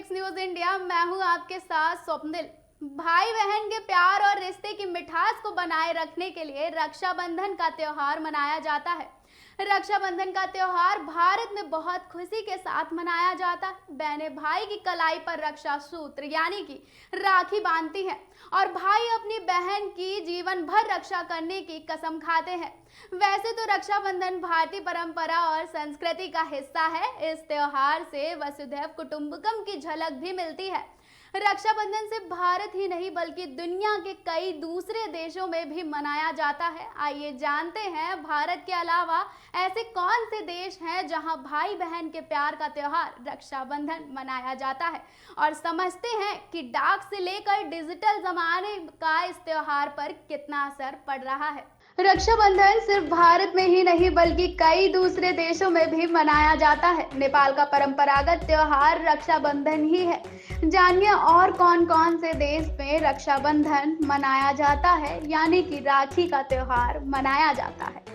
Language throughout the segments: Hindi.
Apex news India. मैं हूं आपके साथ स्वप्निल। भाई बहन के प्यार और रिश्ते की मिठास को बनाए रखने के लिए रक्षाबंधन का त्योहार मनाया जाता है। रक्षाबंधन का त्योहार भारत में बहुत खुशी के साथ मनाया जाता है। बहनें भाई की कलाई पर रक्षा सूत्र यानी कि राखी बांधती हैं और भाई अपनी बहन की जीवन भर रक्षा करने की कसम खाते हैं। वैसे तो रक्षाबंधन भारतीय परंपरा और संस्कृति का हिस्सा है। इस त्योहार से वसुधैव कुटुंबकम की झलक भी मिलती है। रक्षाबंधन से भारत ही नहीं बल्कि दुनिया के कई दूसरे देशों में भी मनाया जाता है। आइए जानते हैं भारत के अलावा ऐसे कौन से देश हैं जहां भाई बहन के प्यार का त्योहार रक्षाबंधन मनाया जाता है और समझते हैं कि डाक से लेकर डिजिटल जमाने का इस त्योहार पर कितना असर पड़ रहा है। रक्षाबंधन सिर्फ भारत में ही नहीं बल्कि कई दूसरे देशों में भी मनाया जाता है। नेपाल का परंपरागत त्योहार रक्षाबंधन ही है। जानिए और कौन कौन से देश में रक्षाबंधन मनाया जाता है यानी कि राखी का त्योहार मनाया जाता है।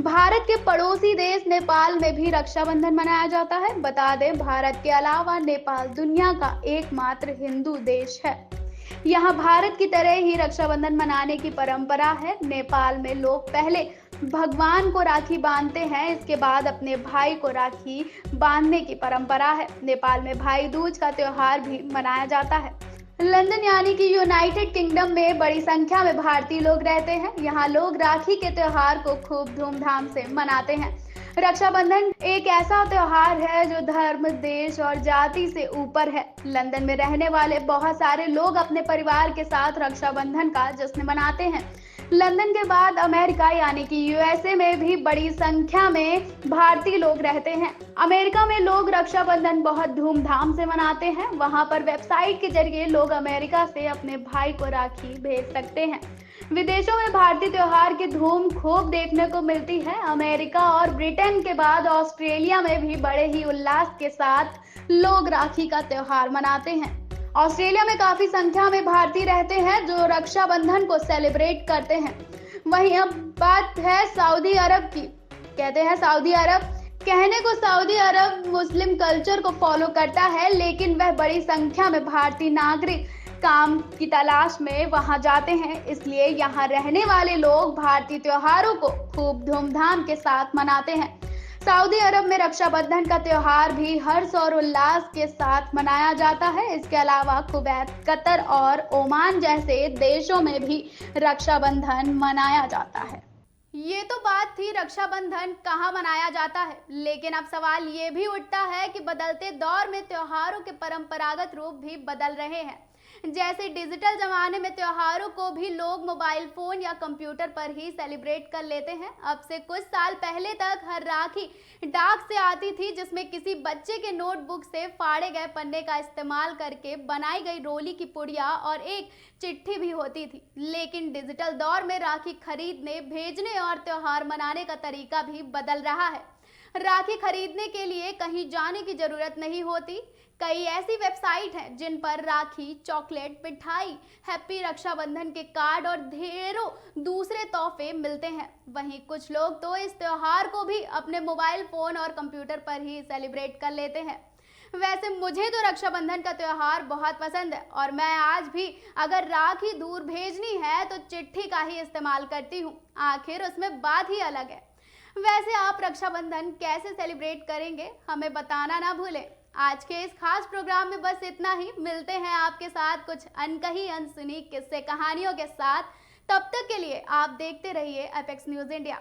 भारत के पड़ोसी देश नेपाल में भी रक्षाबंधन मनाया जाता है। बता दें, भारत के अलावा नेपाल दुनिया का एकमात्र हिंदू देश है। यहाँ भारत की तरह ही रक्षाबंधन मनाने की परंपरा है। नेपाल में लोग पहले भगवान को राखी बांधते हैं, इसके बाद अपने भाई को राखी बांधने की परंपरा है। नेपाल में भाई दूज का त्योहार भी मनाया जाता है। लंदन यानी कि यूनाइटेड किंगडम में बड़ी संख्या में भारतीय लोग रहते हैं। यहाँ लोग राखी के त्योहार को खूब धूमधाम से मनाते हैं। रक्षाबंधन एक ऐसा त्योहार है जो धर्म, देश और जाति से ऊपर है। लंदन में रहने वाले बहुत सारे लोग अपने परिवार के साथ रक्षाबंधन का जश्न मनाते हैं। लंदन के बाद अमेरिका यानी कि यूएसए में भी बड़ी संख्या में भारतीय लोग रहते हैं। अमेरिका में लोग रक्षाबंधन बहुत धूमधाम से मनाते हैं। वहां पर वेबसाइट के जरिए लोग अमेरिका से अपने भाई को राखी भेज सकते हैं। विदेशों में भारतीय त्योहार की धूम खूब देखने को मिलती है। अमेरिका और ब्रिटेन के बाद ऑस्ट्रेलिया में भी बड़े ही उल्लास के साथ लोग राखी का त्योहार मनाते हैं। ऑस्ट्रेलिया में काफी संख्या में भारतीय रहते हैं जो रक्षाबंधन को सेलिब्रेट करते हैं। वहीं अब बात है सऊदी अरब की। कहते हैं सऊदी अरब, कहने को सऊदी अरब मुस्लिम कल्चर को फॉलो करता है, लेकिन वह बड़ी संख्या में भारतीय नागरिक काम की तलाश में वहां जाते हैं। इसलिए यहाँ रहने वाले लोग भारतीय त्योहारों को खूब धूमधाम के साथ मनाते हैं। सऊदी अरब में रक्षाबंधन का त्योहार भी हर्ष और उल्लास के साथ मनाया जाता है। इसके अलावा कुवैत, कतर और ओमान जैसे देशों में भी रक्षाबंधन मनाया जाता है। ये तो बात थी रक्षाबंधन कहाँ मनाया जाता है, लेकिन अब सवाल ये भी उठता है कि बदलते दौर में त्योहारों के परंपरागत रूप भी बदल रहे हैं। जैसे डिजिटल जमाने में त्योहारों को भी लोग मोबाइल फोन या कंप्यूटर पर ही सेलिब्रेट कर लेते हैं। अब से कुछ साल पहले तक हर राखी डाक से आती थी, जिसमें किसी बच्चे के नोटबुक से फाड़े गए पन्ने का इस्तेमाल करके बनाई गई रोली की पुड़िया और एक चिट्ठी भी होती थी। लेकिन डिजिटल दौर में राखी खरीदने, भेजने और त्योहार मनाने का तरीका भी बदल रहा है। राखी खरीदने के लिए कहीं जाने की जरूरत नहीं होती। कई ऐसी वेबसाइट हैं जिन पर राखी, चॉकलेट, मिठाई, हैप्पी रक्षाबंधन के कार्ड और ढेरों दूसरे तोहफे मिलते हैं। वहीं कुछ लोग तो इस त्योहार को भी अपने मोबाइल फोन और कंप्यूटर पर ही सेलिब्रेट कर लेते हैं। वैसे मुझे तो रक्षाबंधन का त्योहार बहुत पसंद है और मैं आज भी अगर राखी दूर भेजनी है तो चिट्ठी का ही इस्तेमाल करती हूँ। आखिर उसमें बात ही अलग है। वैसे आप रक्षाबंधन कैसे सेलिब्रेट करेंगे, हमें बताना ना भूलें। आज के इस खास प्रोग्राम में बस इतना ही। मिलते हैं आपके साथ कुछ अनकही अनसुनी किस्से कहानियों के साथ। तब तक के लिए आप देखते रहिए एपेक्स न्यूज इंडिया।